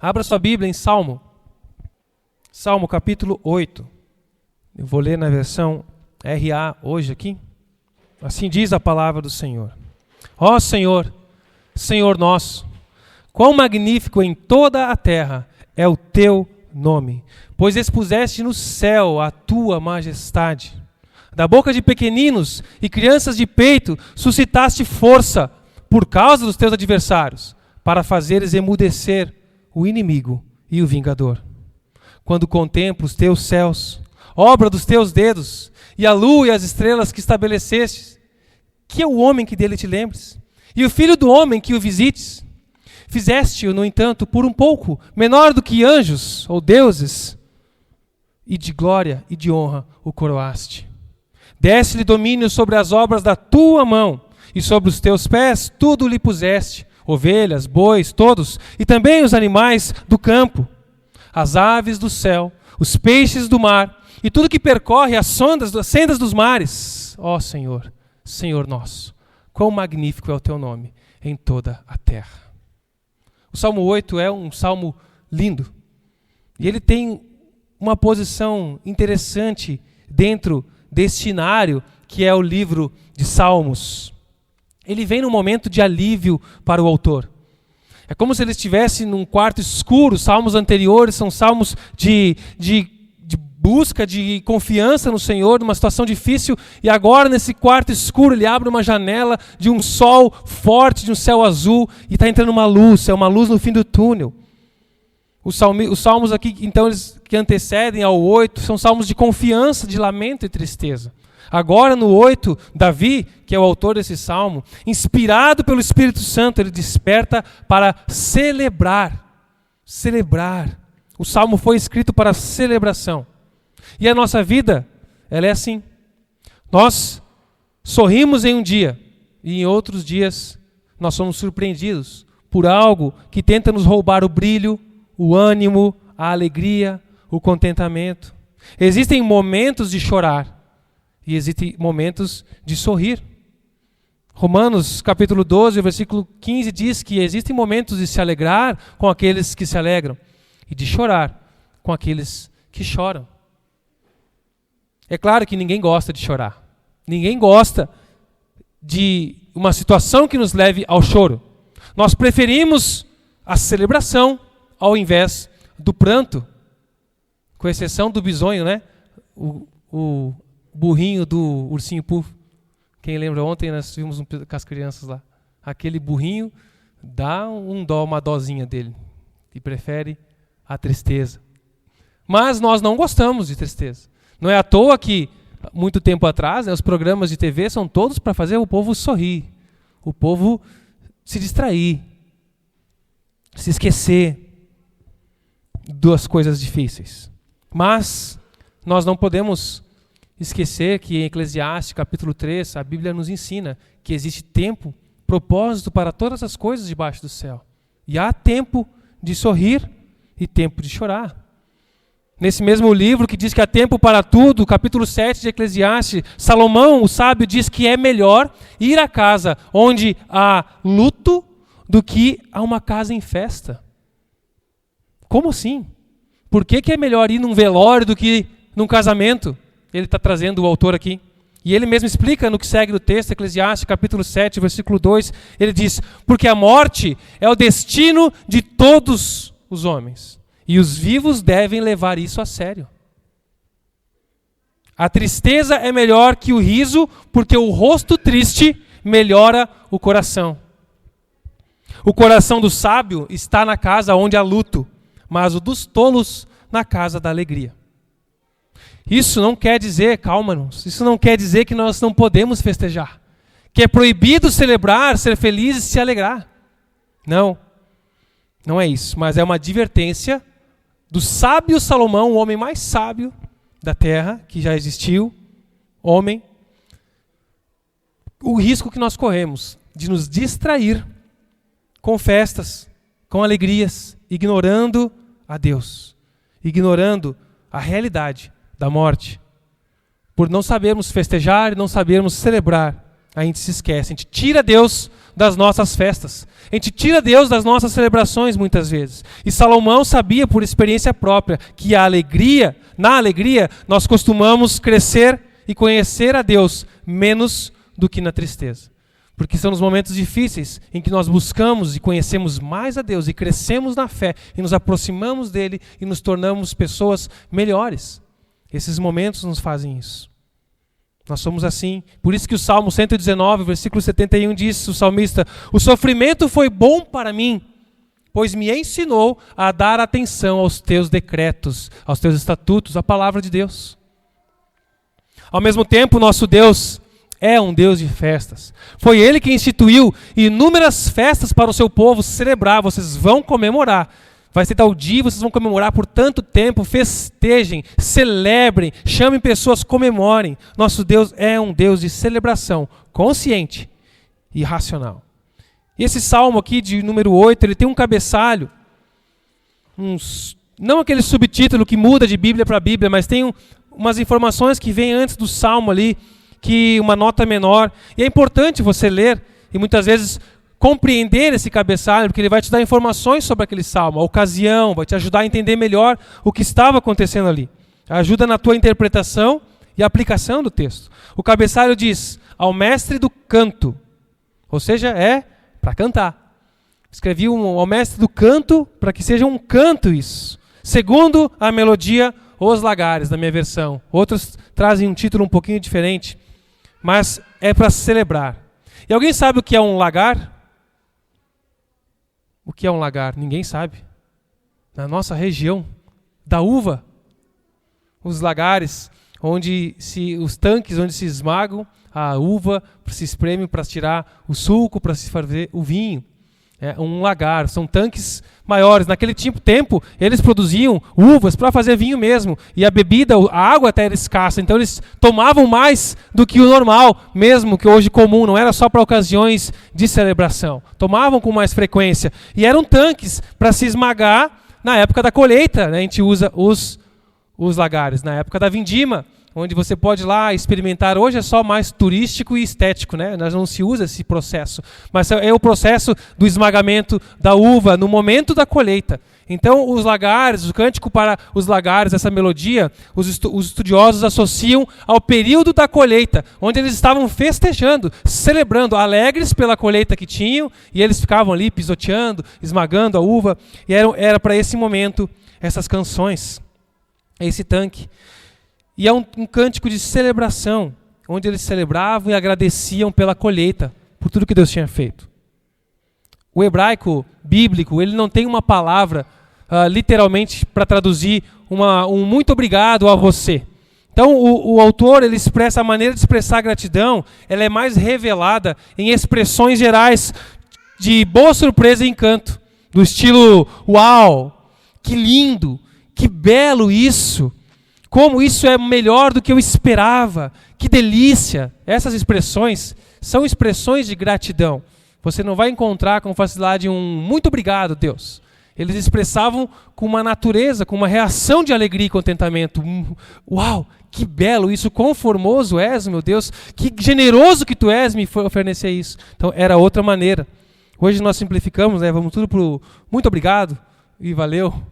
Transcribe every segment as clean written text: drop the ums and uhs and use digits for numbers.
Abra sua Bíblia em Salmo capítulo 8. Eu vou ler na versão RA hoje aqui. Assim diz a palavra do Senhor. Ó Senhor, Senhor nosso, quão magnífico em toda a terra é o teu nome, pois expuseste no céu a tua majestade. Da boca de pequeninos e crianças de peito suscitaste força por causa dos teus adversários, para fazeres emudecer o inimigo e o vingador. Quando contemplo os teus céus, obra dos teus dedos, e a lua e as estrelas que estabelecestes, que é o homem que dele te lembres, e o filho do homem que o visites. Fizeste-o, no entanto, por um pouco menor do que anjos ou deuses, e de glória e de honra o coroaste. Deste-lhe domínio sobre as obras da tua mão, e sobre os teus pés tudo lhe puseste, ovelhas, bois, todos, e também os animais do campo, as aves do céu, os peixes do mar, e tudo que percorre as sendas dos mares. Ó Senhor, Senhor nosso, quão magnífico é o teu nome em toda a terra. O Salmo 8 é um salmo lindo, e ele tem uma posição interessante dentro deste cenário que é o livro de Salmos. Ele vem num momento de alívio para o autor. É como se ele estivesse num quarto escuro. Salmos anteriores são salmos de busca, de confiança no Senhor, numa situação difícil. E agora, nesse quarto escuro, ele abre uma janela de um sol forte, de um céu azul, e está entrando uma luz. É uma luz no fim do túnel. Os salmos aqui, então, que antecedem ao 8, são salmos de confiança, de lamento e tristeza. Agora, no 8, Davi, que é o autor desse salmo, inspirado pelo Espírito Santo, ele desperta para celebrar. Celebrar. O salmo foi escrito para celebração. E a nossa vida, ela é assim. Nós sorrimos em um dia, e em outros dias nós somos surpreendidos por algo que tenta nos roubar o brilho, o ânimo, a alegria, o contentamento. Existem momentos de chorar. E existem momentos de sorrir. Romanos capítulo 12, versículo 15 diz que existem momentos de se alegrar com aqueles que se alegram e de chorar com aqueles que choram. É claro que ninguém gosta de chorar. Ninguém gosta de uma situação que nos leve ao choro. Nós preferimos a celebração ao invés do pranto, com exceção do bisonho, né? O burrinho do Ursinho Puff. Quem lembra, ontem nós vimos com as crianças lá. Aquele burrinho dá uma dozinha dele. E prefere a tristeza. Mas nós não gostamos de tristeza. Não é à toa que, muito tempo atrás, os programas de TV são todos para fazer o povo sorrir. O povo se distrair. Se esquecer das coisas difíceis. Mas nós não podemos esquecer que em Eclesiastes capítulo 3, a Bíblia nos ensina que existe tempo, propósito para todas as coisas debaixo do céu. E há tempo de sorrir e tempo de chorar. Nesse mesmo livro que diz que há tempo para tudo, capítulo 7 de Eclesiastes, Salomão, o sábio, diz que é melhor ir à casa onde há luto do que a uma casa em festa. Como assim? Por que é melhor ir num velório do que num casamento? Ele está trazendo o autor aqui. E ele mesmo explica no que segue do texto, Eclesiastes capítulo 7, versículo 2, ele diz: porque a morte é o destino de todos os homens, e os vivos devem levar isso a sério. A tristeza é melhor que o riso, porque o rosto triste melhora o coração. O coração do sábio está na casa onde há luto, mas o dos tolos na casa da alegria. Isso não quer dizer, calma, irmãos, isso não quer dizer que nós não podemos festejar, que é proibido celebrar, ser feliz e se alegrar. Não, não é isso, mas é uma advertência do sábio Salomão, o homem mais sábio da terra, que já existiu, homem, o risco que nós corremos de nos distrair com festas, com alegrias, ignorando a Deus, ignorando a realidade da morte, por não sabermos festejar e não sabermos celebrar a gente se esquece. A gente tira Deus das nossas festas. A gente tira Deus das nossas celebrações muitas vezes. E Salomão sabia por experiência própria que na alegria, nós costumamos crescer e conhecer a Deus menos do que na tristeza. Porque são nos momentos difíceis em que nós buscamos e conhecemos mais a Deus e crescemos na fé e nos aproximamos dele e nos tornamos pessoas melhores. Esses momentos nos fazem isso. Nós somos assim. Por isso que o Salmo 119, versículo 71 diz, o salmista: o sofrimento foi bom para mim, pois me ensinou a dar atenção aos teus decretos, aos teus estatutos, à palavra de Deus. Ao mesmo tempo, nosso Deus é um Deus de festas. Foi Ele que instituiu inúmeras festas para o seu povo celebrar. Vocês vão comemorar. Vai ser tal dia, vocês vão comemorar por tanto tempo. Festejem, celebrem, chamem pessoas, comemorem. Nosso Deus é um Deus de celebração, consciente e racional. E esse salmo aqui, de número 8, ele tem um cabeçalho. Não aquele subtítulo que muda de Bíblia para Bíblia, mas tem umas informações que vêm antes do salmo ali, que uma nota menor. E é importante você ler e muitas vezes compreender esse cabeçalho, porque ele vai te dar informações sobre aquele salmo, a ocasião, vai te ajudar a entender melhor o que estava acontecendo ali. Ajuda na tua interpretação e aplicação do texto. O cabeçalho diz: ao mestre do canto, ou seja, é para cantar. Escrevi ao mestre do canto para que seja um canto isso. Segundo a melodia, os lagares, na minha versão. Outros trazem um título um pouquinho diferente, mas é para celebrar. E alguém sabe o que é um lagar? O que é um lagar? Ninguém sabe. Na nossa região da uva, os lagares, os tanques onde se esmagam a uva, se espreme para tirar o suco, para se fazer o vinho. É um lagar, são tanques maiores. Naquele tempo, eles produziam uvas para fazer vinho mesmo. E a bebida, a água até era escassa. Então eles tomavam mais do que o normal, mesmo que hoje comum, não era só para ocasiões de celebração. Tomavam com mais frequência. E eram tanques para se esmagar na época da colheita, né? A gente usa os lagares. Na época da vindima, onde você pode ir lá experimentar. Hoje é só mais turístico e estético, né? Nós não se usa esse processo. Mas é o processo do esmagamento da uva no momento da colheita. Então, os lagares, o cântico para os lagares, essa melodia, os estudiosos associam ao período da colheita, onde eles estavam festejando, celebrando, alegres pela colheita que tinham, e eles ficavam ali pisoteando, esmagando a uva, e era para esse momento essas canções, esse tanque. E é um cântico de celebração, onde eles celebravam e agradeciam pela colheita, por tudo que Deus tinha feito. O hebraico bíblico, ele não tem uma palavra, literalmente, para traduzir um muito obrigado a você. Então, o autor, ele expressa, a maneira de expressar gratidão, ela é mais revelada em expressões gerais de boa surpresa e encanto, do estilo, uau, que lindo, que belo isso. Como isso é melhor do que eu esperava. Que delícia. Essas expressões são expressões de gratidão. Você não vai encontrar com facilidade um muito obrigado, Deus. Eles expressavam com uma natureza, com uma reação de alegria e contentamento. Uau, que belo isso. Quão formoso és, meu Deus. Que generoso que tu és me oferecer isso. Então era outra maneira. Hoje nós simplificamos, né? Vamos tudo para o muito obrigado e valeu.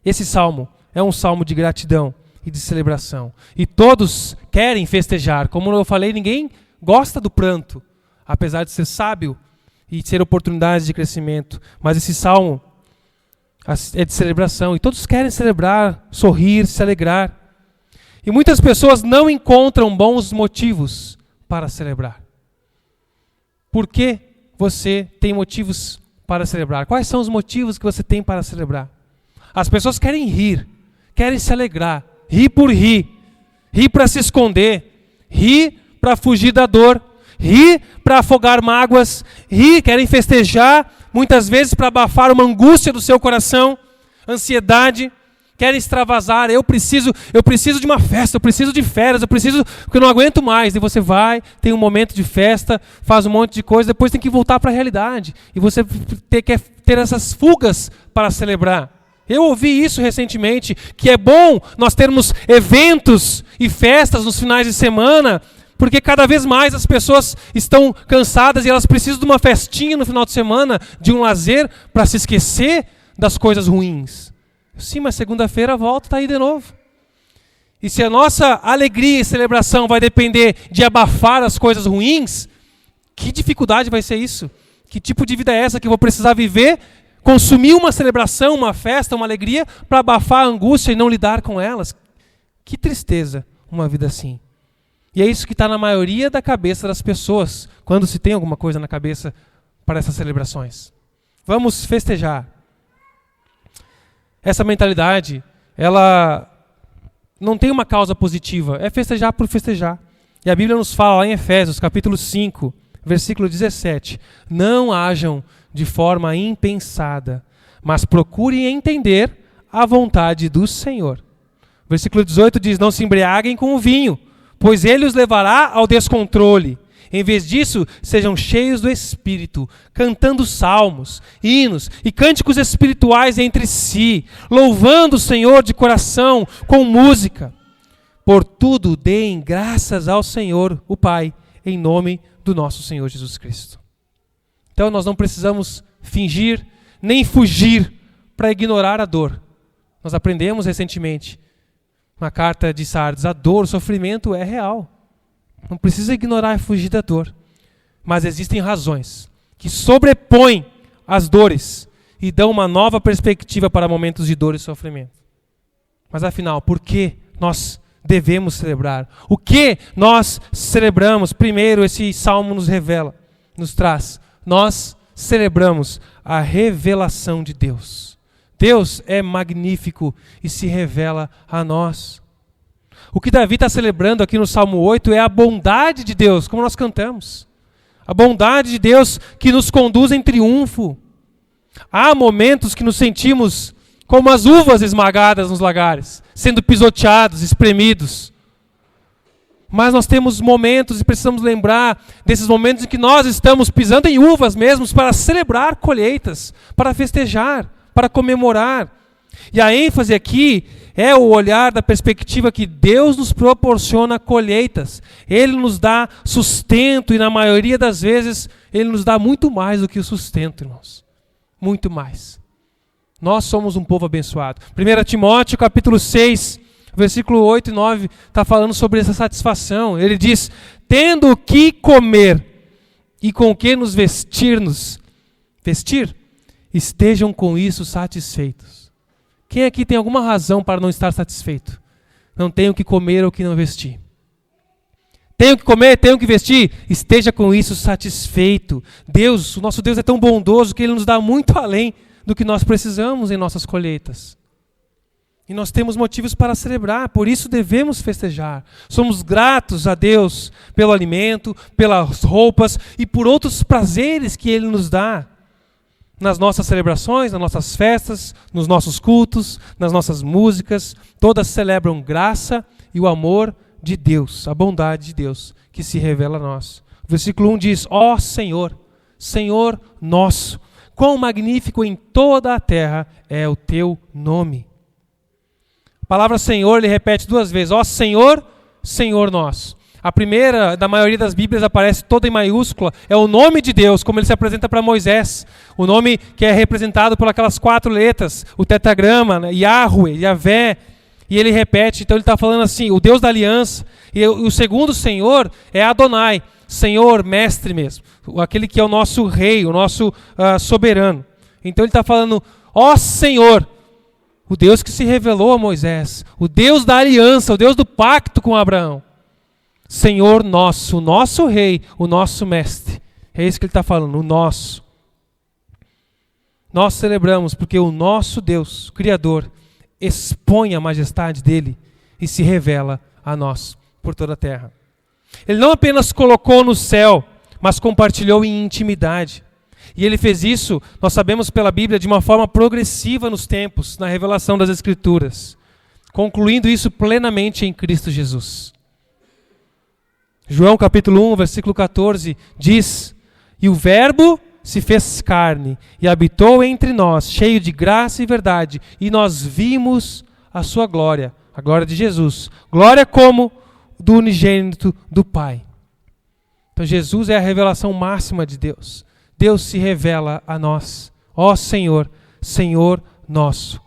Esse salmo é um salmo de gratidão e de celebração. E todos querem festejar. Como eu falei, ninguém gosta do pranto, apesar de ser sábio e de ser oportunidades de crescimento. Mas esse salmo é de celebração. E todos querem celebrar, sorrir, se alegrar. E muitas pessoas não encontram bons motivos para celebrar. Por que você tem motivos para celebrar? Quais são os motivos que você tem para celebrar? As pessoas querem rir. Querem se alegrar, rir por rir para se esconder, rir para fugir da dor, rir para afogar mágoas, querem festejar, muitas vezes para abafar uma angústia do seu coração, ansiedade, querem extravasar, eu preciso de uma festa, eu preciso de férias, porque eu não aguento mais. E você vai, tem um momento de festa, faz um monte de coisa, depois tem que voltar para a realidade. E você quer ter essas fugas para celebrar. Eu ouvi isso recentemente, que é bom nós termos eventos e festas nos finais de semana, Porque cada vez mais as pessoas estão cansadas e elas precisam de uma festinha no final de semana, de um lazer, para se esquecer das coisas ruins. Sim, mas segunda-feira volta, está aí de novo. E se a nossa alegria e celebração vai depender de abafar as coisas ruins, que dificuldade vai ser isso? Que tipo de vida é essa que eu vou precisar viver, consumir uma celebração, uma festa, uma alegria, para abafar a angústia e não lidar com elas? Que tristeza uma vida assim. E é isso que está na maioria da cabeça das pessoas, quando se tem alguma coisa na cabeça para essas celebrações. Vamos festejar. Essa mentalidade, ela não tem uma causa positiva, é festejar por festejar. E a Bíblia nos fala lá em Efésios, capítulo 5, versículo 17, não hajam de forma impensada, mas procurem entender a vontade do Senhor. Versículo 18 diz, não se embriaguem com o vinho, pois ele os levará ao descontrole. Em vez disso, sejam cheios do Espírito, cantando salmos, hinos e cânticos espirituais entre si, louvando o Senhor de coração com música. Por tudo, deem graças ao Senhor, o Pai, em nome do nosso Senhor Jesus Cristo. Então, nós não precisamos fingir nem fugir para ignorar a dor. Nós aprendemos recentemente, na carta de Sardes, a dor, o sofrimento é real. Não precisa ignorar e fugir da dor. Mas existem razões que sobrepõem as dores e dão uma nova perspectiva para momentos de dor e sofrimento. Mas afinal, por que nós devemos celebrar? O que nós celebramos? Primeiro, esse salmo nos revela, nos traz. Nós celebramos a revelação de Deus. Deus é magnífico e se revela a nós. O que Davi está celebrando aqui no Salmo 8 é a bondade de Deus, como nós cantamos. A bondade de Deus que nos conduz em triunfo. Há momentos que nos sentimos como as uvas esmagadas nos lagares, sendo pisoteados, espremidos. Mas nós temos momentos e precisamos lembrar desses momentos em que nós estamos pisando em uvas mesmo para celebrar colheitas, para festejar, para comemorar. E a ênfase aqui é o olhar da perspectiva que Deus nos proporciona colheitas. Ele nos dá sustento e na maioria das vezes Ele nos dá muito mais do que o sustento, irmãos. Muito mais. Nós somos um povo abençoado. 1 Timóteo capítulo 6, versículo 8 e 9, está falando sobre essa satisfação. Ele diz, tendo o que comer e com o que nos vestir, estejam com isso satisfeitos. Quem aqui tem alguma razão para não estar satisfeito? Não tenho o que comer ou o que não vestir. Tenho que comer, tenho que vestir, esteja com isso satisfeito. Deus, o nosso Deus é tão bondoso que Ele nos dá muito além do que nós precisamos em nossas colheitas. E nós temos motivos para celebrar, por isso devemos festejar. Somos gratos a Deus pelo alimento, pelas roupas e por outros prazeres que Ele nos dá. Nas nossas celebrações, nas nossas festas, nos nossos cultos, nas nossas músicas, todas celebram graça e o amor de Deus, a bondade de Deus que se revela a nós. O versículo 1 diz, ó Senhor, Senhor nosso, quão magnífico em toda a terra é o teu nome. A palavra Senhor ele repete duas vezes, ó Senhor, Senhor nosso. A primeira, da maioria das Bíblias, aparece toda em maiúscula, é o nome de Deus, como ele se apresenta para Moisés. O nome que é representado por aquelas 4 letras, o tetragrama, né? Yahweh, Yahvé, e ele repete, então ele está falando assim, o Deus da aliança. E o segundo Senhor é Adonai, Senhor, mestre mesmo, aquele que é o nosso rei, o nosso soberano. Então ele está falando, ó Senhor, o Deus que se revelou a Moisés, o Deus da aliança, o Deus do pacto com Abraão. Senhor nosso, o nosso rei, o nosso mestre. É isso que ele está falando, o nosso. Nós celebramos porque o nosso Deus, Criador, expõe a majestade dele e se revela a nós por toda a terra. Ele não apenas colocou no céu, mas compartilhou em intimidade. E ele fez isso, nós sabemos pela Bíblia, de uma forma progressiva nos tempos, na revelação das Escrituras, concluindo isso plenamente em Cristo Jesus. João capítulo 1, versículo 14, diz, e o Verbo se fez carne e habitou entre nós, cheio de graça e verdade, e nós vimos a sua glória, a glória de Jesus. Glória como do unigênito do Pai. Então Jesus é a revelação máxima de Deus. Deus se revela a nós. Ó Senhor, Senhor nosso.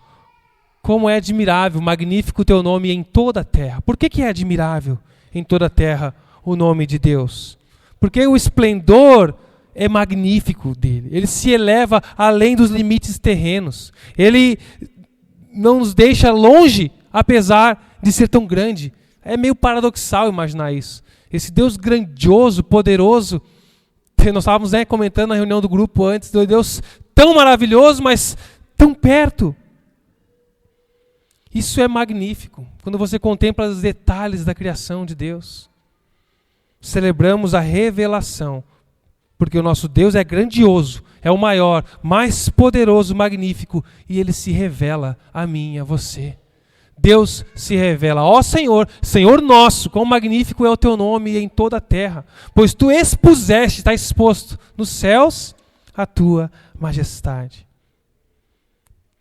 Como é admirável, magnífico o teu nome em toda a terra. Por que é admirável em toda a terra o nome de Deus? Porque o esplendor é magnífico dele. Ele se eleva além dos limites terrenos. Ele não nos deixa longe, apesar de ser tão grande. É meio paradoxal imaginar isso. Esse Deus grandioso, poderoso, nós estávamos comentando na reunião do grupo antes, do Deus tão maravilhoso, mas tão perto. Isso é magnífico, quando você contempla os detalhes da criação de Deus. Celebramos a revelação, porque o nosso Deus é grandioso, é o maior, mais poderoso, magnífico, e Ele se revela a mim e a você. Deus se revela, ó Senhor, Senhor nosso, quão magnífico é o teu nome em toda a terra, pois tu expuseste, está exposto nos céus, a tua majestade.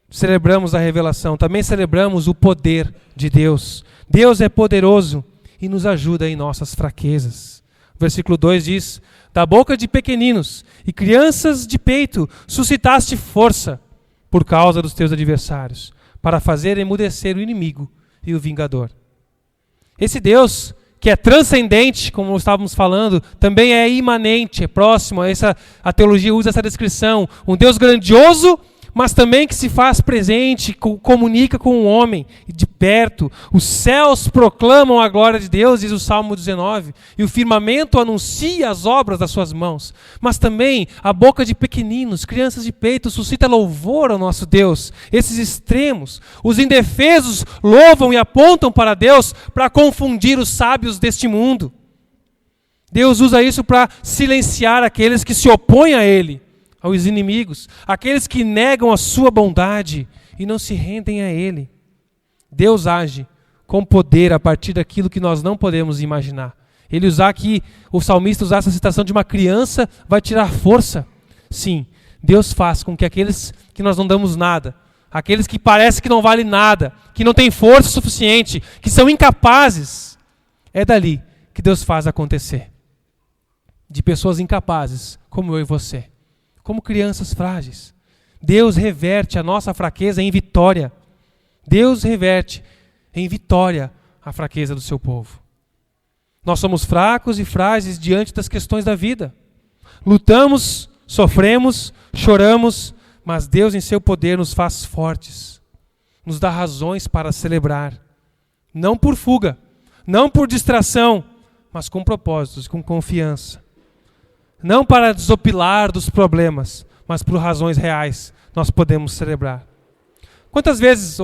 Celebramos a revelação, também celebramos o poder de Deus. Deus é poderoso e nos ajuda em nossas fraquezas. O versículo 2 diz, da boca de pequeninos e crianças de peito suscitaste força por causa dos teus adversários, para fazer emudecer o inimigo e o vingador. Esse Deus, que é transcendente, como estávamos falando, também é imanente, é próximo. A teologia usa essa descrição. Um Deus grandioso, mas também que se faz presente, comunica com o homem de perto. Os céus proclamam a glória de Deus, diz o Salmo 19, e o firmamento anuncia as obras das suas mãos. Mas também a boca de pequeninos, crianças de peito, suscita louvor ao nosso Deus. Esses extremos, os indefesos louvam e apontam para Deus para confundir os sábios deste mundo. Deus usa isso para silenciar aqueles que se opõem a Ele, aos inimigos, aqueles que negam a sua bondade e não se rendem a Ele. Deus age com poder a partir daquilo que nós não podemos imaginar. O salmista usar essa citação de uma criança vai tirar força. Sim, Deus faz com que aqueles que nós não damos nada, aqueles que parece que não valem nada, que não têm força suficiente, que são incapazes, é dali que Deus faz acontecer. De pessoas incapazes, como eu e você. Como crianças frágeis. Deus reverte a nossa fraqueza em vitória. Deus reverte em vitória a fraqueza do seu povo. Nós somos fracos e frágeis diante das questões da vida. Lutamos, sofremos, choramos, mas Deus em seu poder nos faz fortes. Nos dá razões para celebrar. Não por fuga, não por distração, mas com propósitos, com confiança. Não para desopilar dos problemas, mas por razões reais nós podemos celebrar. Quantas vezes...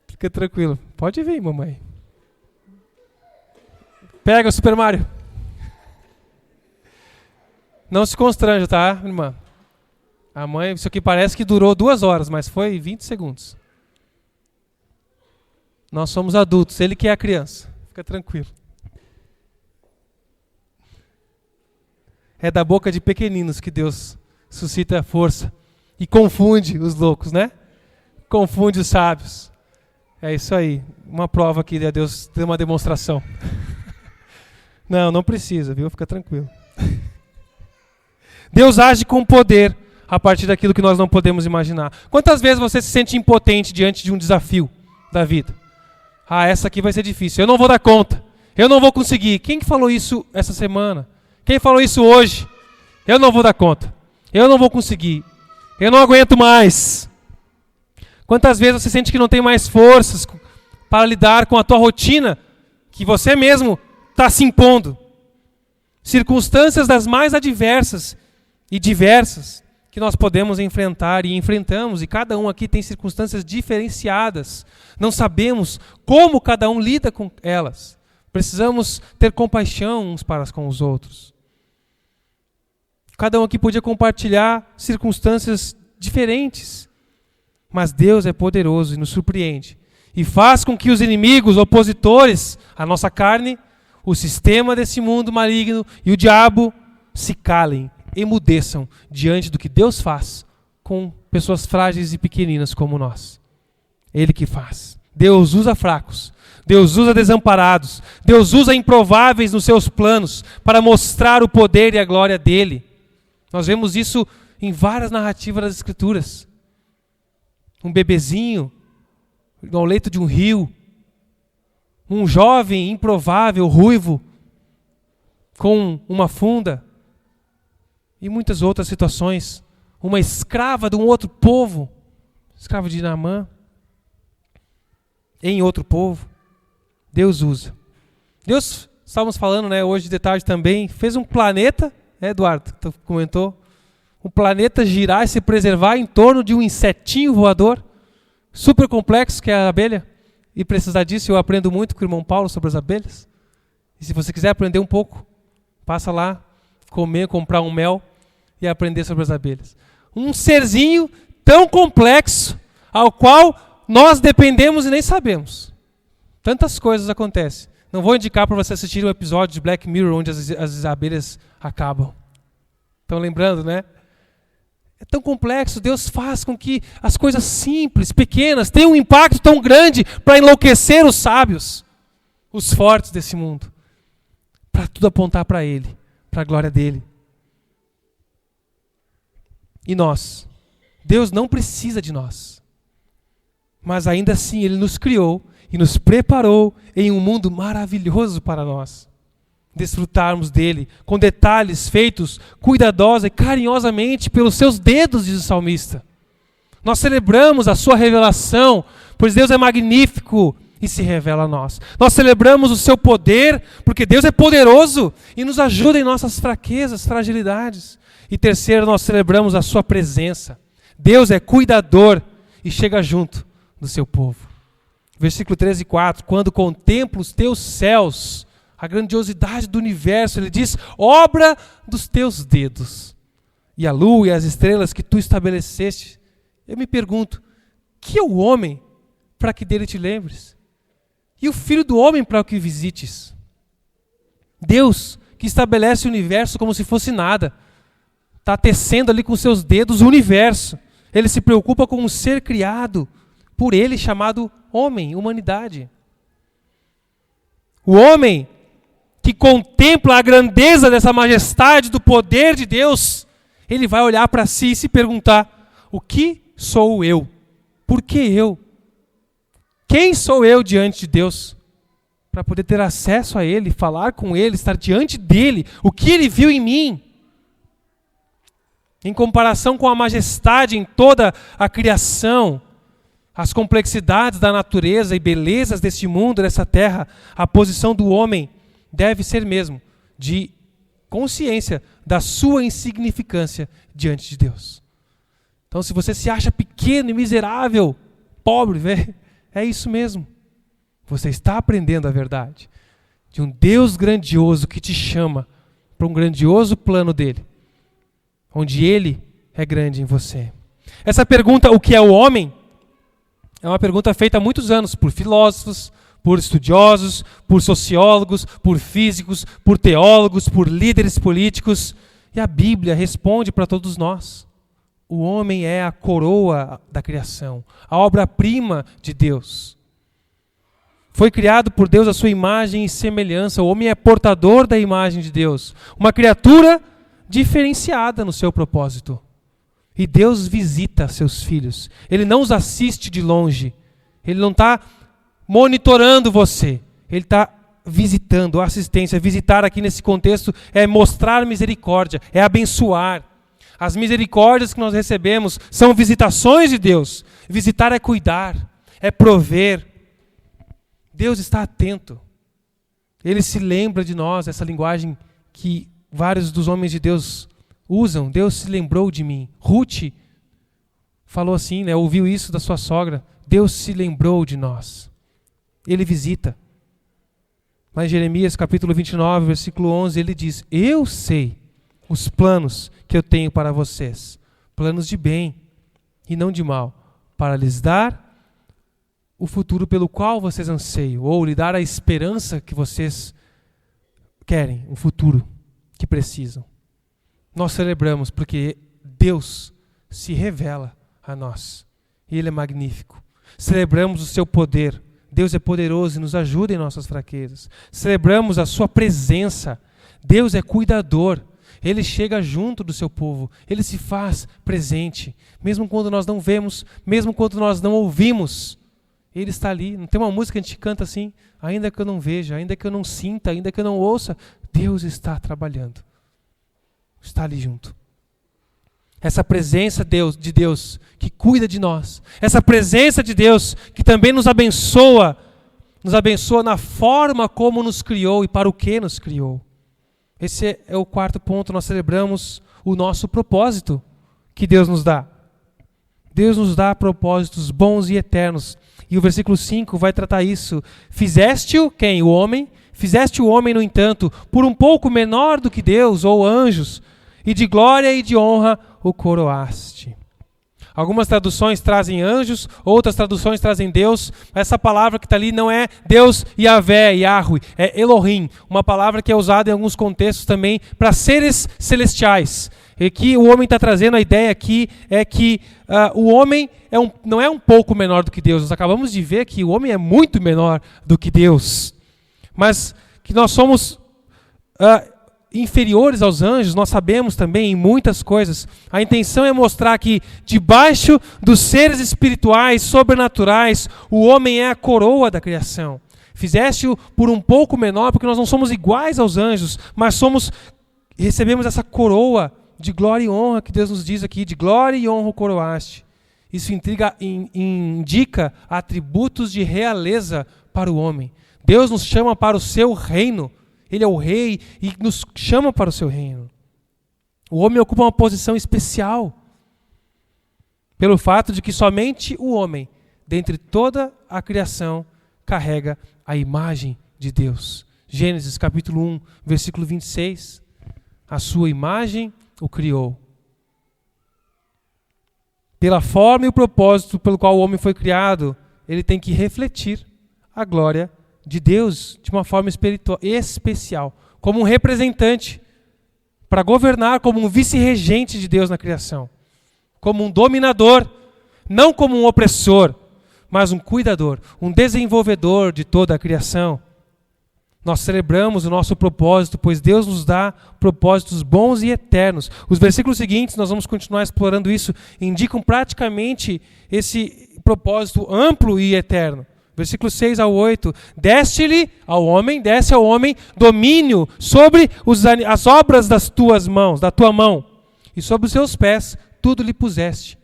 Fica tranquilo. Pode vir, mamãe. Pega o Super Mario. Não se constranja, tá, irmã? A mãe, isso aqui parece que durou 2 horas, mas foi 20 segundos. Nós somos adultos, ele que é a criança. Fica tranquilo. É da boca de pequeninos que Deus suscita a força e confunde os loucos, né? Confunde os sábios. É isso aí. Uma prova aqui de Deus ter uma demonstração. Não precisa, viu? Fica tranquilo. Deus age com poder a partir daquilo que nós não podemos imaginar. Quantas vezes você se sente impotente diante de um desafio da vida? Essa aqui vai ser difícil. Eu não vou dar conta. Eu não vou conseguir. Quem que falou isso essa semana? Quem falou isso hoje? Eu não vou dar conta. Eu não vou conseguir. Eu não aguento mais. Quantas vezes você sente que não tem mais forças para lidar com a tua rotina que você mesmo está se impondo? Circunstâncias das mais adversas e diversas que nós podemos enfrentar e enfrentamos, e cada um aqui tem circunstâncias diferenciadas. Não sabemos como cada um lida com elas. Precisamos ter compaixão uns para com os outros. Cada um aqui podia compartilhar circunstâncias diferentes. Mas Deus é poderoso e nos surpreende. E faz com que os inimigos, opositores, a nossa carne, o sistema desse mundo maligno e o diabo se calem, emudeçam diante do que Deus faz com pessoas frágeis e pequeninas como nós. Ele que faz. Deus usa fracos. Deus usa desamparados. Deus usa improváveis nos seus planos para mostrar o poder e a glória dele. Nós vemos isso em várias narrativas das Escrituras. Um bebezinho ao leito de um rio. Um jovem improvável, ruivo, com uma funda. E muitas outras situações. Uma escrava de um outro povo. Escrava de Naamã. Em outro povo. Deus usa. Deus, estávamos falando, hoje de tarde também, fez um planeta, Eduardo, tu comentou, um planeta girar e se preservar em torno de um insetinho voador, super complexo, que é a abelha. E precisar disso, eu aprendo muito com o irmão Paulo sobre as abelhas. E se você quiser aprender um pouco, passa lá, comprar um mel e aprender sobre as abelhas. Um serzinho tão complexo, ao qual nós dependemos e nem sabemos. Tantas coisas acontecem. Não vou indicar para você assistir um episódio de Black Mirror onde as abelhas acabam. Estão lembrando, né? É tão complexo. Deus faz com que as coisas simples, pequenas, tenham um impacto tão grande para enlouquecer os sábios, os fortes desse mundo. Para tudo apontar para Ele, para a glória dEle. E nós? Deus não precisa de nós. Mas ainda assim Ele nos criou e nos preparou em um mundo maravilhoso para nós. Desfrutarmos dele com detalhes feitos cuidadosa e carinhosamente pelos seus dedos, diz o salmista. Nós celebramos a sua revelação, pois Deus é magnífico e se revela a nós. Nós celebramos o seu poder, porque Deus é poderoso e nos ajuda em nossas fraquezas, fragilidades. E terceiro, nós celebramos a sua presença. Deus é cuidador e chega junto do seu povo. Versículo 13 e 4, quando contemplo os teus céus, a grandiosidade do universo, ele diz, obra dos teus dedos, e a lua e as estrelas que tu estabeleceste. Eu me pergunto, que é o homem para que dele te lembres? E o filho do homem para que o visites? Deus, que estabelece o universo como se fosse nada, está tecendo ali com seus dedos o universo. Ele se preocupa com um ser criado por ele, chamado homem, humanidade. O homem que contempla a grandeza dessa majestade, do poder de Deus, ele vai olhar para si e se perguntar, o que sou eu? Por que eu? Quem sou eu diante de Deus? Para poder ter acesso a Ele, falar com Ele, estar diante dEle, o que Ele viu em mim? Em comparação com a majestade em toda a criação, as complexidades da natureza e belezas deste mundo, dessa terra, a posição do homem deve ser mesmo de consciência da sua insignificância diante de Deus. Então, se você se acha pequeno e miserável, pobre, é isso mesmo. Você está aprendendo a verdade de um Deus grandioso que te chama para um grandioso plano dele, onde Ele é grande em você. Essa pergunta, o que é o homem? É uma pergunta feita há muitos anos por filósofos, por estudiosos, por sociólogos, por físicos, por teólogos, por líderes políticos. E a Bíblia responde para todos nós. O homem é a coroa da criação, a obra-prima de Deus. Foi criado por Deus à sua imagem e semelhança. O homem é portador da imagem de Deus. Uma criatura diferenciada no seu propósito. E Deus visita seus filhos. Ele não os assiste de longe. Ele não está monitorando você. Ele está visitando, assistência. Visitar aqui nesse contexto é mostrar misericórdia, é abençoar. As misericórdias que nós recebemos são visitações de Deus. Visitar é cuidar, é prover. Deus está atento. Ele se lembra de nós, essa linguagem que vários dos homens de Deus usam. Deus se lembrou de mim. Ruth falou assim, ouviu isso da sua sogra. Deus se lembrou de nós. Ele visita. Mas em Jeremias capítulo 29, versículo 11, ele diz, eu sei os planos que eu tenho para vocês. Planos de bem e não de mal. Para lhes dar o futuro pelo qual vocês anseiam. Ou lhe dar a esperança que vocês querem. O futuro que precisam. Nós celebramos porque Deus se revela a nós. E Ele é magnífico. Celebramos o seu poder. Deus é poderoso e nos ajuda em nossas fraquezas. Celebramos a sua presença. Deus é cuidador. Ele chega junto do seu povo. Ele se faz presente. Mesmo quando nós não vemos, mesmo quando nós não ouvimos, Ele está ali. Não tem uma música que a gente canta assim? Ainda que eu não veja, ainda que eu não sinta, ainda que eu não ouça, Deus está trabalhando. Está ali junto. Essa presença de Deus que cuida de nós. Essa presença de Deus que também nos abençoa na forma como nos criou e para o que nos criou. Esse é o quarto ponto. Nós celebramos o nosso propósito que Deus nos dá. Deus nos dá propósitos bons e eternos. E o versículo 5 vai tratar isso. Fizeste-o, quem? O homem. Fizeste o homem, no entanto, por um pouco menor do que Deus ou anjos, e de glória e de honra o coroaste. Algumas traduções trazem anjos, outras traduções trazem Deus. Essa palavra que está ali não é Deus, Yahvé, Yahweh, é Elohim. Uma palavra que é usada em alguns contextos também para seres celestiais. E que o homem está trazendo a ideia aqui é que o homem não é um pouco menor do que Deus. Nós acabamos de ver que o homem é muito menor do que Deus. Mas que nós somos inferiores aos anjos, nós sabemos também em muitas coisas. A intenção é mostrar que debaixo dos seres espirituais, sobrenaturais, o homem é a coroa da criação. Fizeste-o por um pouco menor, porque nós não somos iguais aos anjos, mas recebemos essa coroa de glória e honra que Deus nos diz aqui, de glória e honra o coroaste. Isso indica atributos de realeza para o homem. Deus nos chama para o seu reino. Ele é o rei e nos chama para o seu reino. O homem ocupa uma posição especial pelo fato de que somente o homem, dentre toda a criação, carrega a imagem de Deus. Gênesis capítulo 1, versículo 26. A sua imagem o criou. Pela forma e o propósito pelo qual o homem foi criado, ele tem que refletir a glória de Deus de uma forma especial, como um representante, para governar como um vice-regente de Deus na criação, como um dominador, não como um opressor, mas um cuidador, um desenvolvedor de toda a criação. Nós celebramos o nosso propósito, pois Deus nos dá propósitos bons e eternos. Os versículos seguintes, nós vamos continuar explorando isso, indicam praticamente esse propósito amplo e eterno. Versículos 6 ao 8, desce ao homem domínio sobre as obras das tuas mãos, da tua mão, e sobre os seus pés tudo lhe puseste.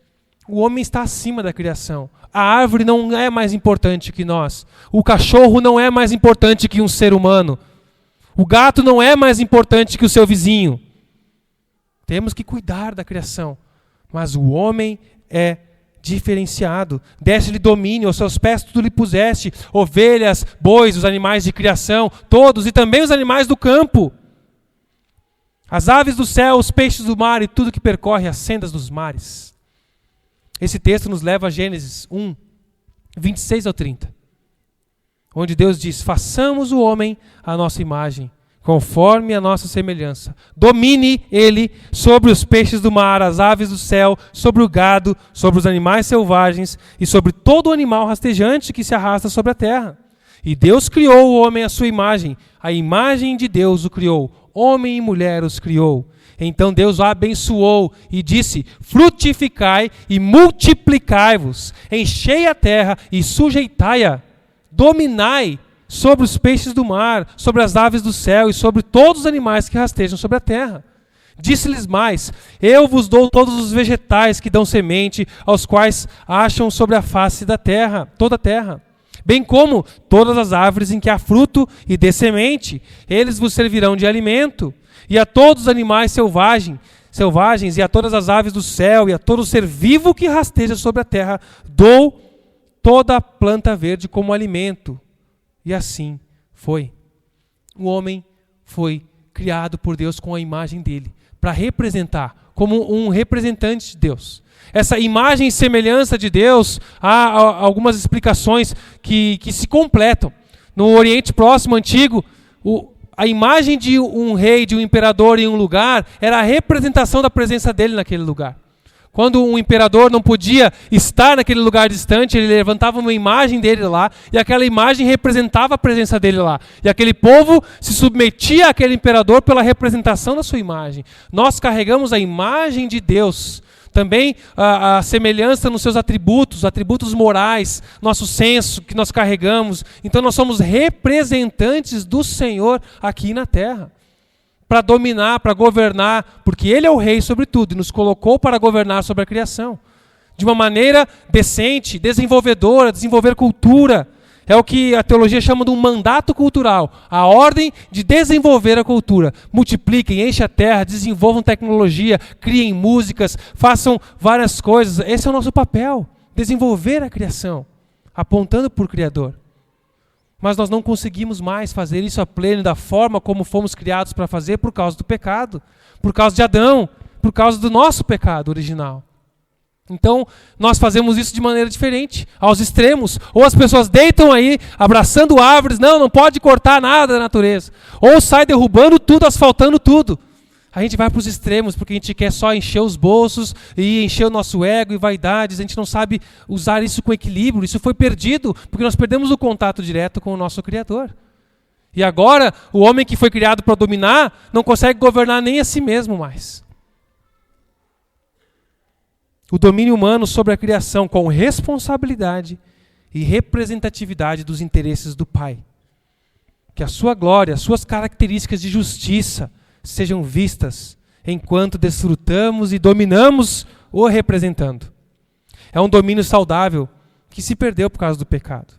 O homem está acima da criação. A árvore não é mais importante que nós. O cachorro não é mais importante que um ser humano. O gato não é mais importante que o seu vizinho. Temos que cuidar da criação, mas o homem é diferenciado. Deste-lhe domínio, aos seus pés tudo lhe puseste, ovelhas, bois, os animais de criação, todos, e também os animais do campo, as aves do céu, os peixes do mar e tudo que percorre as sendas dos mares. Esse texto nos leva a Gênesis 1, 26 ao 30, onde Deus diz: façamos o homem à nossa imagem, conforme a nossa semelhança. Domine ele sobre os peixes do mar, as aves do céu, sobre o gado, sobre os animais selvagens e sobre todo animal rastejante que se arrasta sobre a terra. E Deus criou o homem à sua imagem. A imagem de Deus o criou. Homem e mulher os criou. Então Deus o abençoou e disse: frutificai e multiplicai-vos, enchei a terra e sujeitai-a, dominai sobre os peixes do mar, sobre as aves do céu e sobre todos os animais que rastejam sobre a terra. Disse-lhes mais: eu vos dou todos os vegetais que dão semente, aos quais acham sobre a face da terra, toda a terra, bem como todas as árvores em que há fruto e dê semente, eles vos servirão de alimento. E a todos os animais selvagens, e a todas as aves do céu, e a todo ser vivo que rasteja sobre a terra, dou toda a planta verde como alimento. E assim foi. O homem foi criado por Deus com a imagem dele, para representar, como um representante de Deus. Essa imagem e semelhança de Deus, há algumas explicações que se completam. No Oriente Próximo Antigo, a imagem de um rei, de um imperador em um lugar, era a representação da presença dele naquele lugar. Quando um imperador não podia estar naquele lugar distante, ele levantava uma imagem dele lá, e aquela imagem representava a presença dele lá. E aquele povo se submetia àquele imperador pela representação da sua imagem. Nós carregamos a imagem de Deus, também a semelhança nos seus atributos morais, nosso senso que nós carregamos. Então nós somos representantes do Senhor aqui na terra, para dominar, para governar, porque Ele é o rei sobre tudo e nos colocou para governar sobre a criação. De uma maneira decente, desenvolvedora, desenvolver cultura. É o que a teologia chama de um mandato cultural. A ordem de desenvolver a cultura. Multipliquem, enchem a terra, desenvolvam tecnologia, criem músicas, façam várias coisas. Esse é o nosso papel, desenvolver a criação, apontando para o Criador. Mas nós não conseguimos mais fazer isso a pleno da forma como fomos criados para fazer por causa do pecado, por causa de Adão, por causa do nosso pecado original. Então, nós fazemos isso de maneira diferente, aos extremos. Ou as pessoas deitam aí, abraçando árvores, não pode cortar nada da natureza. Ou sai derrubando tudo, asfaltando tudo. A gente vai para os extremos, porque a gente quer só encher os bolsos e encher o nosso ego e vaidades. A gente não sabe usar isso com equilíbrio. Isso foi perdido, porque nós perdemos o contato direto com o nosso Criador. E agora, o homem que foi criado para dominar, não consegue governar nem a si mesmo mais. O domínio humano sobre a criação com responsabilidade e representatividade dos interesses do Pai. Que a sua glória, as suas características de justiça sejam vistas enquanto desfrutamos e dominamos o representando. É um domínio saudável que se perdeu por causa do pecado.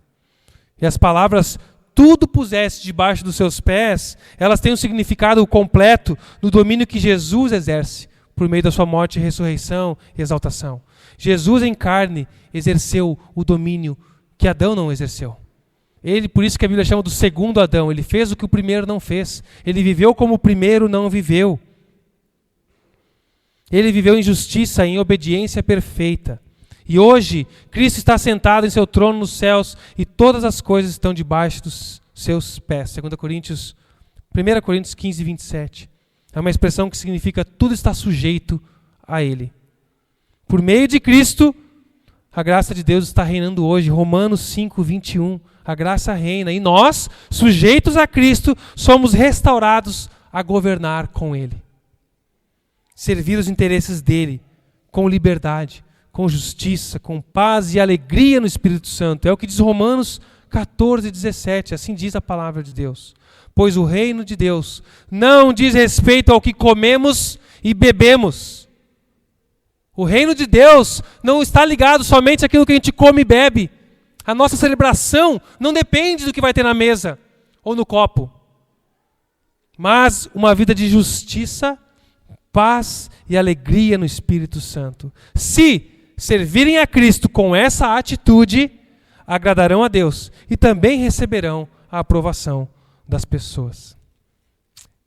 E as palavras tudo puseste debaixo dos seus pés, elas têm um significado completo no domínio que Jesus exerce por meio da sua morte, ressurreição e exaltação. Jesus em carne exerceu o domínio que Adão não exerceu. Ele, por isso que a Bíblia chama do segundo Adão. Ele fez o que o primeiro não fez. Ele viveu como o primeiro não viveu. Ele viveu em justiça, em obediência perfeita. E hoje, Cristo está sentado em seu trono nos céus e todas as coisas estão debaixo dos seus pés. 1 Coríntios 15, 27. É uma expressão que significa tudo está sujeito a Ele. Por meio de Cristo, a graça de Deus está reinando hoje. Romanos 5, 21. A graça reina. E nós, sujeitos a Cristo, somos restaurados a governar com Ele. Servir os interesses dEle com liberdade, com justiça, com paz e alegria no Espírito Santo. É o que diz Romanos 14, 17. Assim diz a palavra de Deus. Pois o reino de Deus não diz respeito ao que comemos e bebemos. O reino de Deus não está ligado somente àquilo que a gente come e bebe. A nossa celebração não depende do que vai ter na mesa ou no copo. Mas uma vida de justiça, paz e alegria no Espírito Santo. Se servirem a Cristo com essa atitude, agradarão a Deus e também receberão a aprovação das pessoas.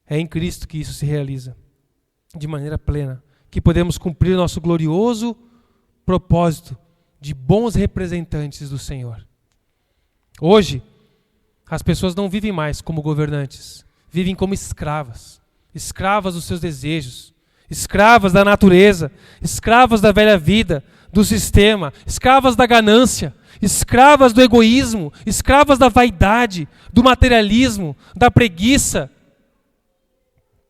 É em Cristo que isso se realiza de maneira plena, que podemos cumprir o nosso glorioso propósito de bons representantes do Senhor. Hoje, as pessoas não vivem mais como governantes, vivem como escravas, escravas dos seus desejos, escravas da natureza, escravas da velha vida, do sistema, escravas da ganância, escravas do egoísmo, escravas da vaidade, do materialismo, da preguiça.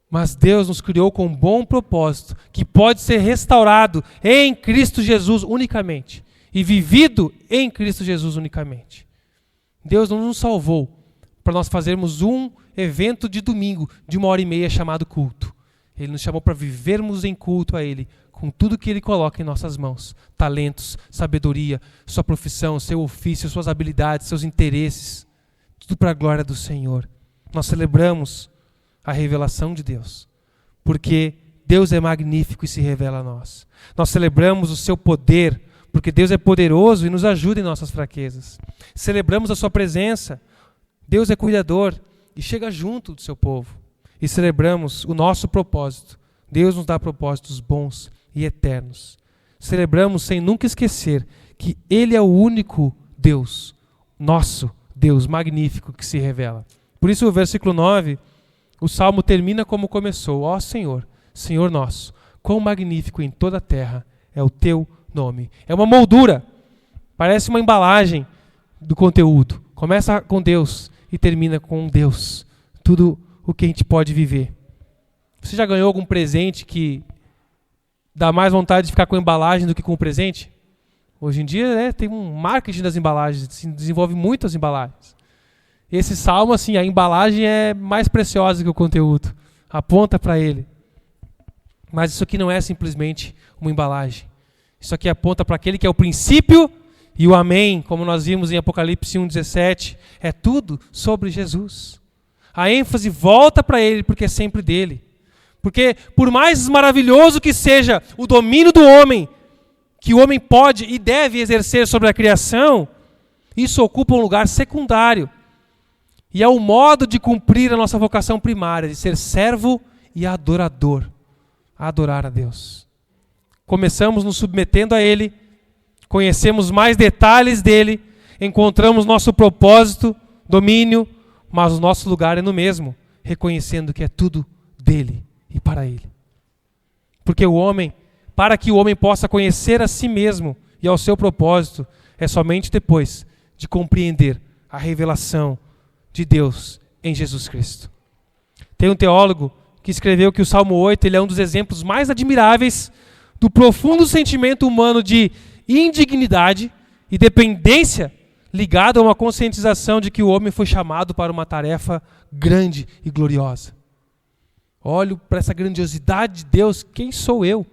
Mas Deus nos criou com um bom propósito, que pode ser restaurado em Cristo Jesus unicamente, e vivido em Cristo Jesus unicamente. Deus não nos salvou para nós fazermos um evento de domingo de 1h30 chamado culto. Ele nos chamou para vivermos em culto a Ele, com tudo que Ele coloca em nossas mãos. Talentos, sabedoria, sua profissão, seu ofício, suas habilidades, seus interesses. Tudo para a glória do Senhor. Nós celebramos a revelação de Deus, porque Deus é magnífico e se revela a nós. Nós celebramos o seu poder, porque Deus é poderoso e nos ajuda em nossas fraquezas. Celebramos a sua presença. Deus é cuidador e chega junto do seu povo. E celebramos o nosso propósito. Deus nos dá propósitos bons e eternos. Celebramos sem nunca esquecer que Ele é o único Deus, nosso Deus magnífico que se revela. Por isso o versículo 9, o Salmo termina como começou. Ó Senhor, Senhor nosso, quão magnífico em toda a terra é o teu nome. É uma moldura, parece uma embalagem do conteúdo. Começa com Deus e termina com Deus. Tudo o que a gente pode viver. Você já ganhou algum presente que dá mais vontade de ficar com a embalagem do que com o presente? Hoje em dia, tem um marketing das embalagens, se desenvolve muitas embalagens. Esse salmo, assim, a embalagem é mais preciosa que o conteúdo. Aponta para ele. Mas isso aqui não é simplesmente uma embalagem. Isso aqui aponta para aquele que é o princípio e o amém, como nós vimos em Apocalipse 1,17. É tudo sobre Jesus. A ênfase volta para ele porque é sempre dele. Porque por mais maravilhoso que seja o domínio do homem, que o homem pode e deve exercer sobre a criação, isso ocupa um lugar secundário. E é o modo de cumprir a nossa vocação primária, de ser servo e adorador. Adorar a Deus. Começamos nos submetendo a Ele, conhecemos mais detalhes dele, encontramos nosso propósito, domínio, mas o nosso lugar é no mesmo, reconhecendo que é tudo dele e para Ele. Porque para que o homem possa conhecer a si mesmo e ao seu propósito, é somente depois de compreender a revelação de Deus em Jesus Cristo. Tem um teólogo que escreveu que o Salmo 8 ele é um dos exemplos mais admiráveis do profundo sentimento humano de indignidade e dependência ligado a uma conscientização de que o homem foi chamado para uma tarefa grande e gloriosa. Olho para essa grandiosidade de Deus, quem sou eu?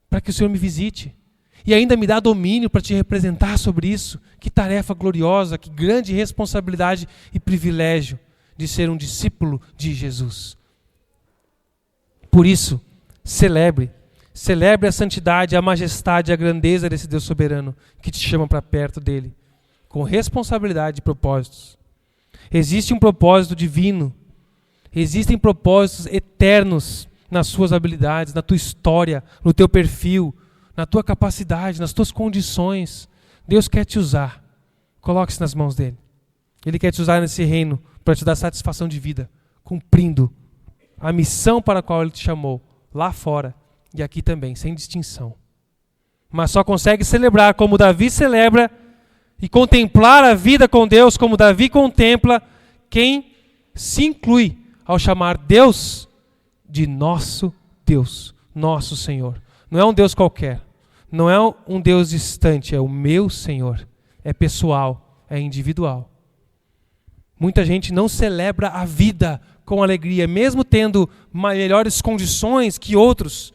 Para que o Senhor me visite. E ainda me dá domínio para te representar sobre isso. Que tarefa gloriosa, que grande responsabilidade e privilégio de ser um discípulo de Jesus. Por isso, celebre a santidade, a majestade, a grandeza desse Deus soberano que te chama para perto dele, com responsabilidade e propósitos. Existe um propósito divino, existem propósitos eternos nas suas habilidades, na tua história, no teu perfil, na tua capacidade, nas tuas condições. Deus quer te usar. Coloque-se nas mãos dele. Ele quer te usar nesse reino para te dar satisfação de vida, cumprindo a missão para a qual ele te chamou, lá fora e aqui também, sem distinção. Mas só consegue celebrar como Davi celebra e contemplar a vida com Deus como Davi contempla quem se inclui ao chamar Deus de nosso Deus, nosso Senhor. Não é um Deus qualquer, não é um Deus distante, é o meu Senhor. É pessoal, é individual. Muita gente não celebra a vida com alegria, mesmo tendo melhores condições que outros,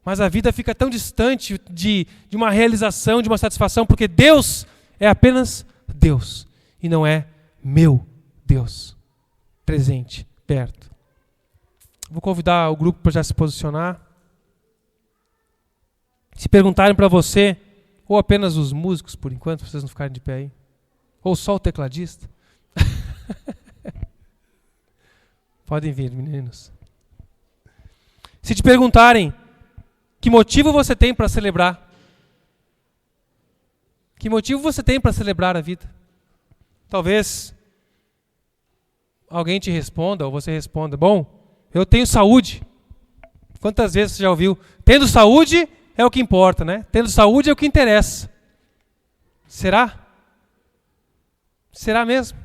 mas a vida fica tão distante de uma realização, de uma satisfação, porque Deus é apenas Deus e não é meu Deus, presente, perto. Vou convidar o grupo para já se posicionar. Se perguntarem para você, ou apenas os músicos, por enquanto, para vocês não ficarem de pé aí, ou só o tecladista. Podem vir, meninos. Se te perguntarem, que motivo você tem para celebrar? Que motivo você tem para celebrar a vida? Talvez alguém te responda, ou você responda, bom, eu tenho saúde. Quantas vezes você já ouviu? Tendo saúde é o que importa, né? Tendo saúde é o que interessa. Será? Será mesmo?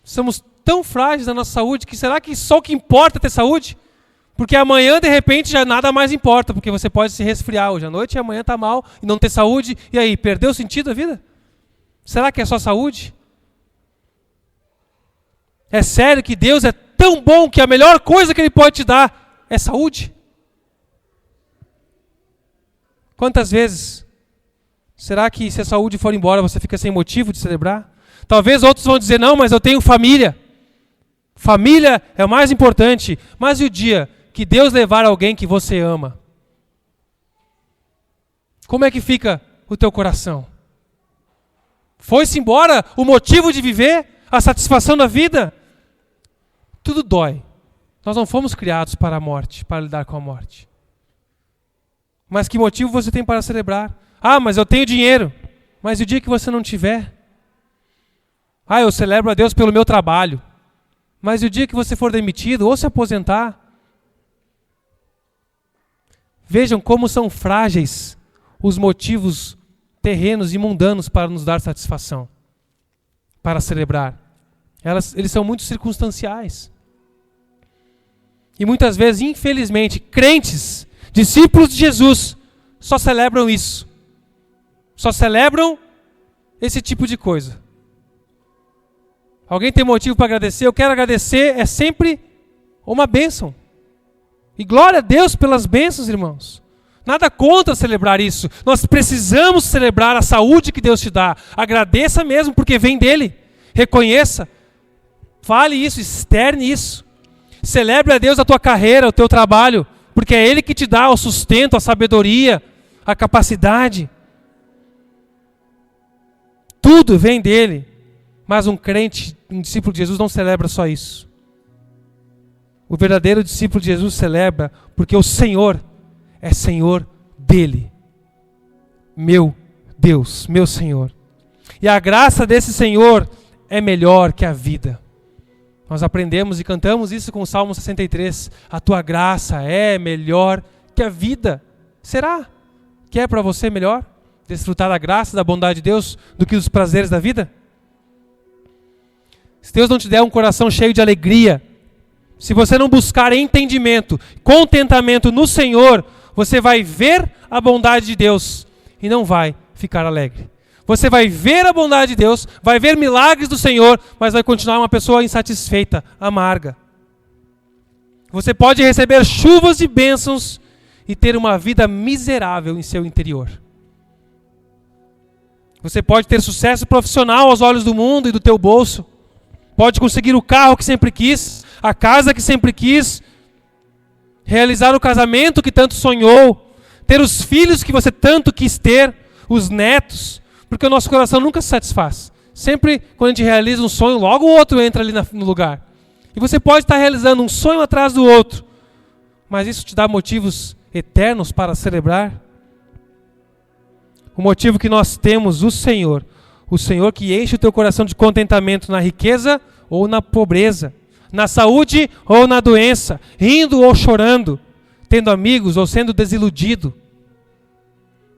Somos tão frágeis na nossa saúde que será que só o que importa é ter saúde? Porque amanhã, de repente, já nada mais importa, porque você pode se resfriar hoje à noite e amanhã está mal e não ter saúde. E aí, perdeu o sentido da vida? Será que é só saúde? É sério que Deus é tão bom que a melhor coisa que Ele pode te dar é saúde? Quantas vezes será que se a saúde for embora você fica sem motivo de celebrar? Talvez outros vão dizer, não, mas eu tenho família. Família é o mais importante. Mas e o dia que Deus levar alguém que você ama? Como é que fica o teu coração? Foi-se embora o motivo de viver? A satisfação da vida? Tudo dói. Nós não fomos criados para a morte, para lidar com a morte. Mas que motivo você tem para celebrar? Ah, mas eu tenho dinheiro. Mas e o dia que você não tiver? Ah, eu celebro a Deus pelo meu trabalho. Mas e o dia que você for demitido ou se aposentar? Vejam como são frágeis os motivos terrenos e mundanos para nos dar satisfação, para celebrar. Eles são muito circunstanciais. E muitas vezes, infelizmente, crentes, discípulos de Jesus, só celebram isso. Só celebram esse tipo de coisa. Alguém tem motivo para agradecer? Eu quero agradecer, é sempre uma bênção. E glória a Deus pelas bênçãos, irmãos. Nada contra celebrar isso. Nós precisamos celebrar a saúde que Deus te dá. Agradeça mesmo, porque vem dele. Reconheça. Fale isso, externe isso. Celebre a Deus a tua carreira, o teu trabalho, porque é Ele que te dá o sustento, a sabedoria, a capacidade. Tudo vem dele. Mas um crente, um discípulo de Jesus não celebra só isso. O verdadeiro discípulo de Jesus celebra porque o Senhor é Senhor dele. Meu Deus, meu Senhor. E a graça desse Senhor é melhor que a vida. Nós aprendemos e cantamos isso com o Salmo 63. A tua graça é melhor que a vida. Será que é para você melhor desfrutar da graça, da bondade de Deus, do que os prazeres da vida? Se Deus não te der um coração cheio de alegria, se você não buscar entendimento, contentamento no Senhor, você vai ver a bondade de Deus e não vai ficar alegre. Você vai ver a bondade de Deus, vai ver milagres do Senhor, mas vai continuar uma pessoa insatisfeita, amarga. Você pode receber chuvas de bênçãos e ter uma vida miserável em seu interior. Você pode ter sucesso profissional aos olhos do mundo e do teu bolso. Pode conseguir o carro que sempre quis, a casa que sempre quis, realizar o casamento que tanto sonhou, ter os filhos que você tanto quis ter, os netos, porque o nosso coração nunca se satisfaz. Sempre quando a gente realiza um sonho, logo o outro entra ali no lugar. E você pode estar realizando um sonho atrás do outro, mas isso te dá motivos eternos para celebrar? O motivo que nós temos, o Senhor que enche o teu coração de contentamento na riqueza ou na pobreza, na saúde ou na doença, rindo ou chorando, tendo amigos ou sendo desiludido.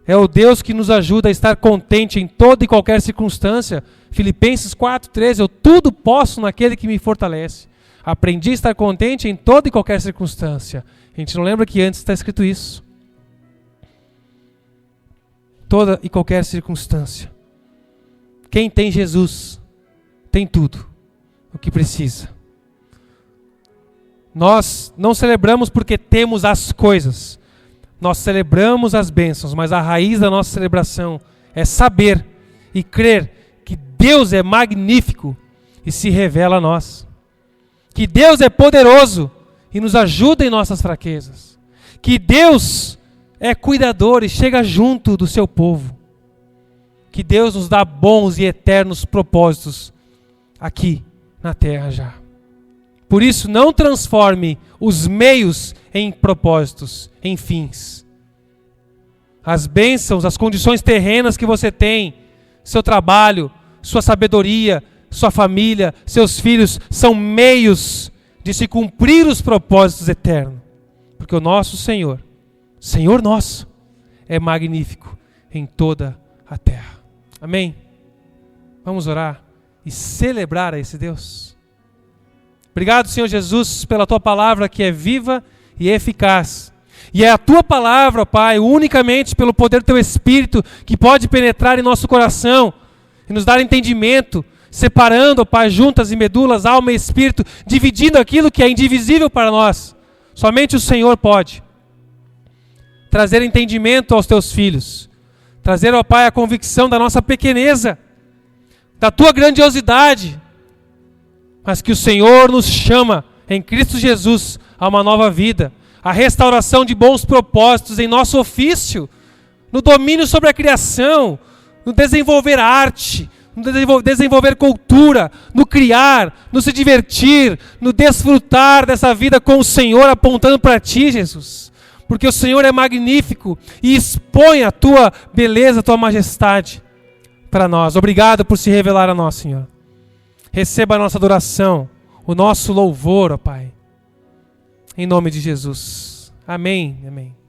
É o Deus que nos ajuda a estar contente em toda e qualquer circunstância. Filipenses 4:13, eu tudo posso naquele que me fortalece. Aprendi a estar contente em toda e qualquer circunstância. A gente não lembra que antes está escrito isso. Toda e qualquer circunstância. Quem tem Jesus, tem tudo o que precisa. Nós não celebramos porque temos as coisas. Nós celebramos as bênçãos, mas a raiz da nossa celebração é saber e crer que Deus é magnífico e se revela a nós. Que Deus é poderoso e nos ajuda em nossas fraquezas. Que Deus é cuidador e chega junto do seu povo. Que Deus nos dá bons e eternos propósitos aqui na terra já. Por isso, não transforme os meios em propósitos, em fins. As bênçãos, as condições terrenas que você tem, seu trabalho, sua sabedoria, sua família, seus filhos, são meios de se cumprir os propósitos eternos. Porque o nosso Senhor, Senhor nosso, é magnífico em toda a terra. Amém? Vamos orar e celebrar a esse Deus. Obrigado, Senhor Jesus, pela Tua palavra que é viva e eficaz. E é a Tua palavra, Pai, unicamente pelo poder do Teu Espírito, que pode penetrar em nosso coração e nos dar entendimento, separando, Pai, juntas e medulas, alma e espírito, dividindo aquilo que é indivisível para nós. Somente o Senhor pode trazer entendimento aos Teus filhos. Trazer, ó Pai, a convicção da nossa pequeneza, da Tua grandiosidade, mas que o Senhor nos chama, em Cristo Jesus, a uma nova vida, a restauração de bons propósitos em nosso ofício, no domínio sobre a criação, no desenvolver arte, no desenvolver cultura, no criar, no se divertir, no desfrutar dessa vida com o Senhor, apontando para Ti, Jesus. Porque o Senhor é magnífico e expõe a Tua beleza, a Tua majestade para nós. Obrigado por se revelar a nós, Senhor. Receba a nossa adoração, o nosso louvor, ó Pai. Em nome de Jesus. Amém. Amém.